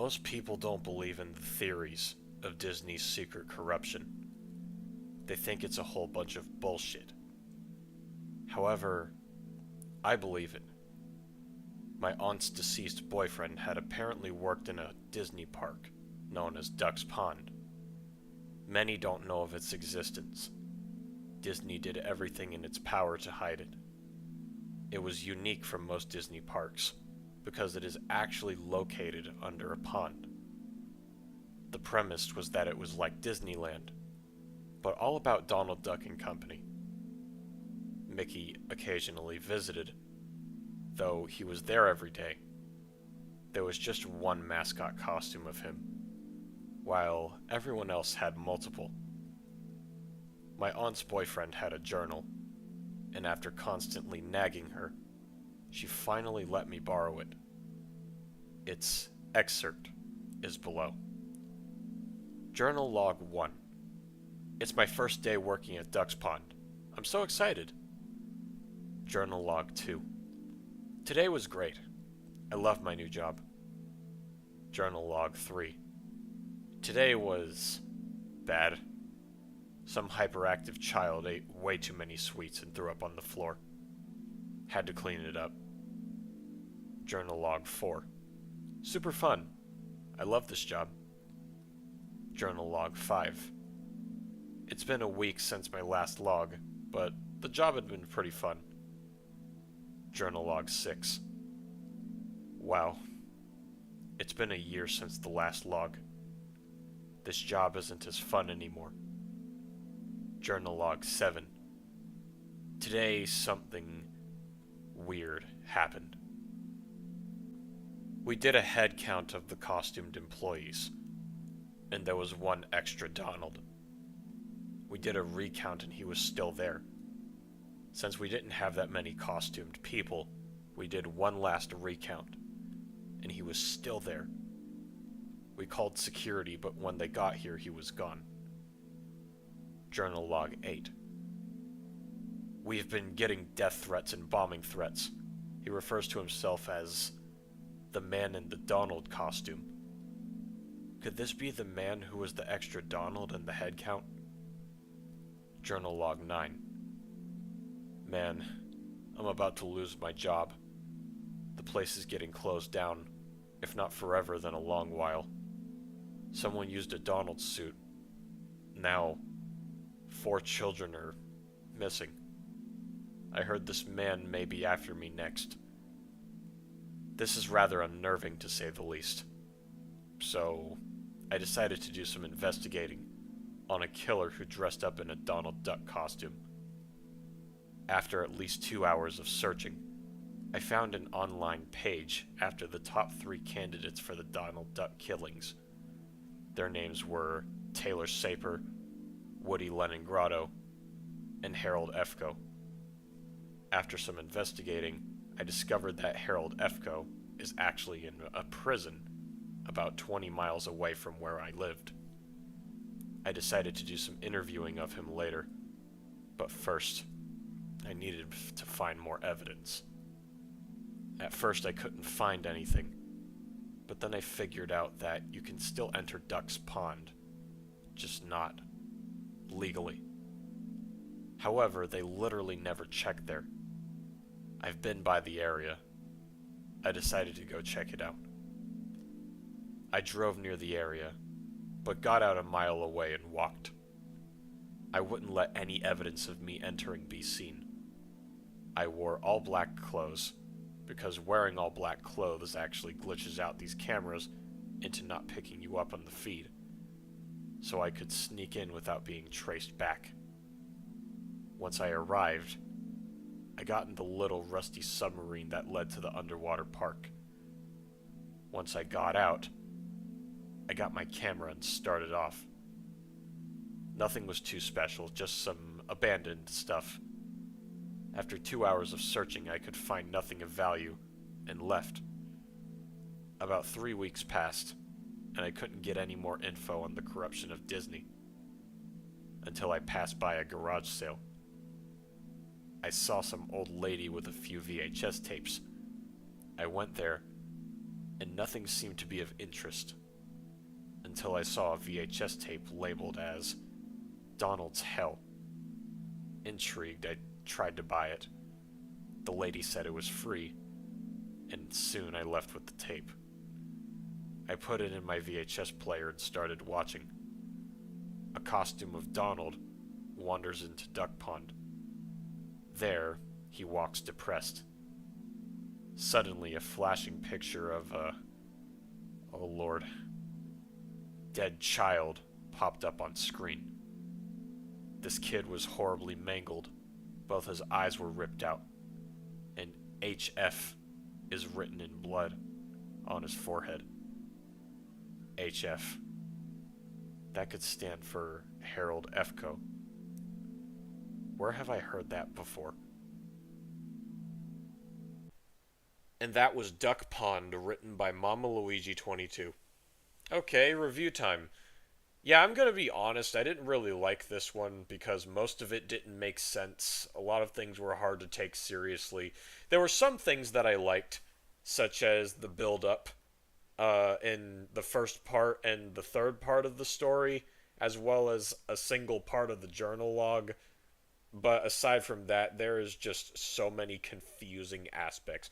Most people don't believe in the theories of Disney's secret corruption. They think it's a whole bunch of bullshit. However, I believe it. My aunt's deceased boyfriend had apparently worked in a Disney park known as Duck's Pond. Many don't know of its existence. Disney did everything in its power to hide it. It was unique from most Disney parks because it is actually located under a pond. The premise was that it was like Disneyland, but all about Donald Duck and Company. Mickey occasionally visited, though he was there every day. There was just one mascot costume of him, while everyone else had multiple. My aunt's boyfriend had a journal, and after constantly nagging her, she finally let me borrow it. Its excerpt is below. Journal Log 1. It's my first day working at Duck's Pond. I'm so excited. Journal Log 2. Today was great. I love my new job. Journal Log 3. Today was bad. Some hyperactive child ate way too many sweets and threw up on the floor. Had to clean it up. Journal Log 4. Super fun. I love this job. Journal Log 5. It's been a week since my last log, but the job had been pretty fun. Journal Log 6. Wow. It's been a year since the last log. This job isn't as fun anymore. Journal Log 7. Today, something weird happened. We did a head count of the costumed employees, and there was one extra Donald. We did a recount and he was still there. Since we didn't have that many costumed people, we did one last recount, and he was still there. We called security, but when they got here, he was gone. Journal Log 8. We've been getting death threats and bombing threats. He refers to himself as the man in the Donald costume. Could this be the man who was the extra Donald in the head count? Journal Log 9. Man, I'm about to lose my job. The place is getting closed down, if not forever, then a long while. Someone used a Donald suit. Now, 4 children are missing. I heard this man may be after me next. This is rather unnerving, to say the least. So, I decided to do some investigating on a killer who dressed up in a Donald Duck costume. After at least 2 hours of searching, I found an online page after the top 3 candidates for the Donald Duck killings. Their names were Taylor Saper, Woody Leningrado, and Harold Efko. After some investigating, I discovered that Harold Efko is actually in a prison about 20 miles away from where I lived. I decided to do some interviewing of him later, but first, I needed to find more evidence. At first I couldn't find anything, but then I figured out that you can still enter Duck's Pond, just not legally. However, they literally never check there. I've been by the area. I decided to go check it out. I drove near the area, but got out a mile away and walked. I wouldn't let any evidence of me entering be seen. I wore all black clothes, because wearing all black clothes actually glitches out these cameras into not picking you up on the feed, so I could sneak in without being traced back. Once I arrived, I got in the little rusty submarine that led to the underwater park. Once I got out, I got my camera and started off. Nothing was too special, just some abandoned stuff. After 2 hours of searching, I could find nothing of value, and left. About 3 weeks passed, and I couldn't get any more info on the corruption of Disney, until I passed by a garage sale. I saw some old lady with a few VHS tapes. I went there, and nothing seemed to be of interest until I saw a VHS tape labeled as Donald's Hell. Intrigued, I tried to buy it. The lady said it was free, and soon I left with the tape. I put it in my VHS player and started watching. A costume of Donald wanders into Duck Pond. There, he walks depressed. Suddenly, a flashing picture of oh lord, dead child popped up on screen. This kid was horribly mangled. Both his eyes were ripped out, and HF is written in blood on his forehead. HF. That could stand for Harold Efko. Where have I heard that before? And that was Duck Pond, written by MamaLuigi22. Okay, review time. Yeah, I'm gonna be honest, I didn't really like this one because most of it didn't make sense. A lot of things were hard to take seriously. There were some things that I liked, such as the build-up in the first part and the third part of the story, as well as a single part of the journal log. But aside from that, there is just so many confusing aspects.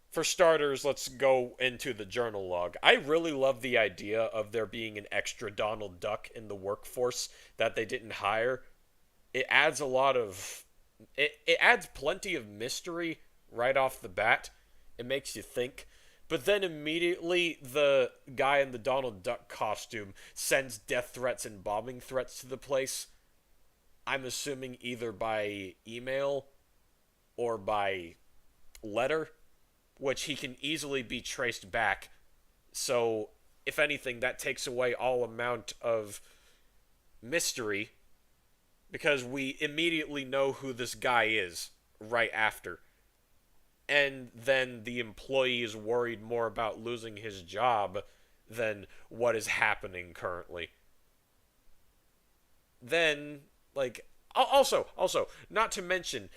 For starters, let's go into the journal log. I really love the idea of there being an extra Donald Duck in the workforce that they didn't hire. It adds a lot of... It adds plenty of mystery right off the bat. It makes you think. But then immediately, the guy in the Donald Duck costume sends death threats and bombing threats to the place. I'm assuming either by email or by letter, which he can easily be traced back. So, if anything, that takes away all amount of mystery, because we immediately know who this guy is right after. And then the employee is worried more about losing his job than what is happening currently. Then, like, also, not to mention,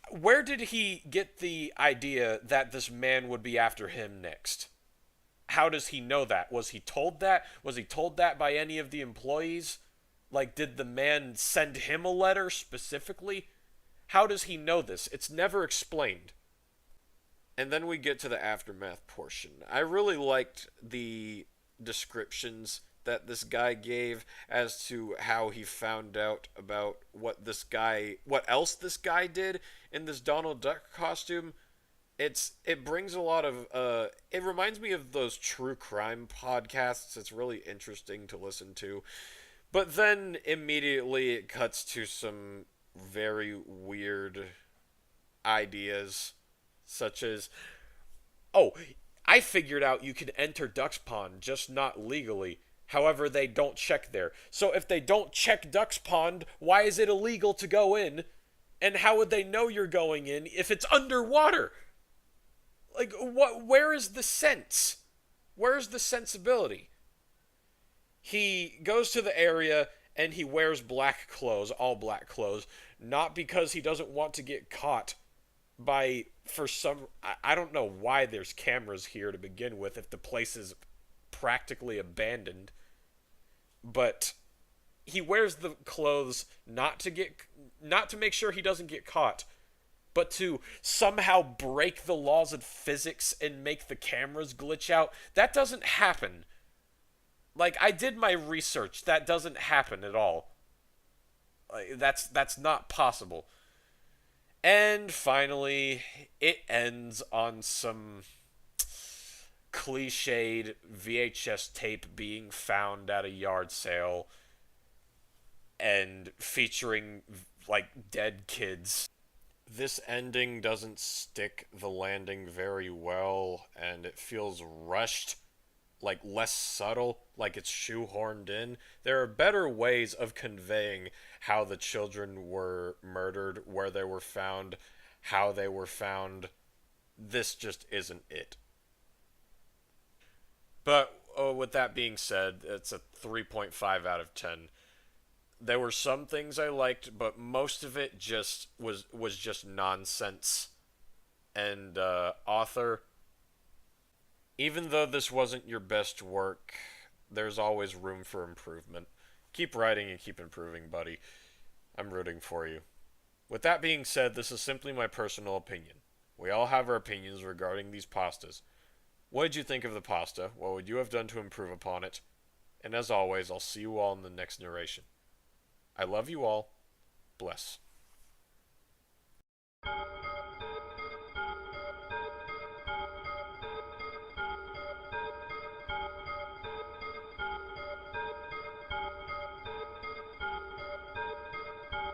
where did he get the idea that this man would be after him next? How does he know that? Was he told that? Was he told that by any of the employees? Like, did the man send him a letter specifically? How does he know this? It's never explained. And then we get to the aftermath portion. I really liked the descriptions that this guy gave as to how he found out about what else this guy did in this Donald Duck costume. It brings a lot of it reminds me of those true crime podcasts. It's really interesting to listen to. But then immediately it cuts to some very weird ideas, such as, oh, I figured out you can enter Duck's Pond, just not legally. However, they don't check there. So if they don't check Duck's Pond, why is it illegal to go in? And how would they know you're going in if it's underwater? Like, what? Where is the sense? Where is the sensibility? He goes to the area and he wears black clothes, all black clothes, not because he doesn't want to get caught by, for some, I don't know why there's cameras here to begin with if the place is practically abandoned. But he wears the clothes not to make sure he doesn't get caught, but to somehow break the laws of physics and make the cameras glitch out. That doesn't happen. Like, I did my research. That doesn't happen at all. Like, that's not possible. And finally, it ends on some cliched VHS tape being found at a yard sale and featuring, like, dead kids. This ending doesn't stick the landing very well, and it feels rushed, like less subtle, like it's shoehorned in. There are better ways of conveying how the children were murdered, where they were found, how they were found. This just isn't it. But with that being said, it's a 3.5 out of 10. There were some things I liked, but most of it just was just nonsense. And author, Even though this wasn't your best work, there's always room for improvement. Keep writing and keep improving, buddy. I'm rooting for you. With that being said, this is simply my personal opinion. We all have our opinions regarding these pastas. What did you think of the pasta? What would you have done to improve upon it? And as always, I'll see you all in the next narration. I love you all. Bless.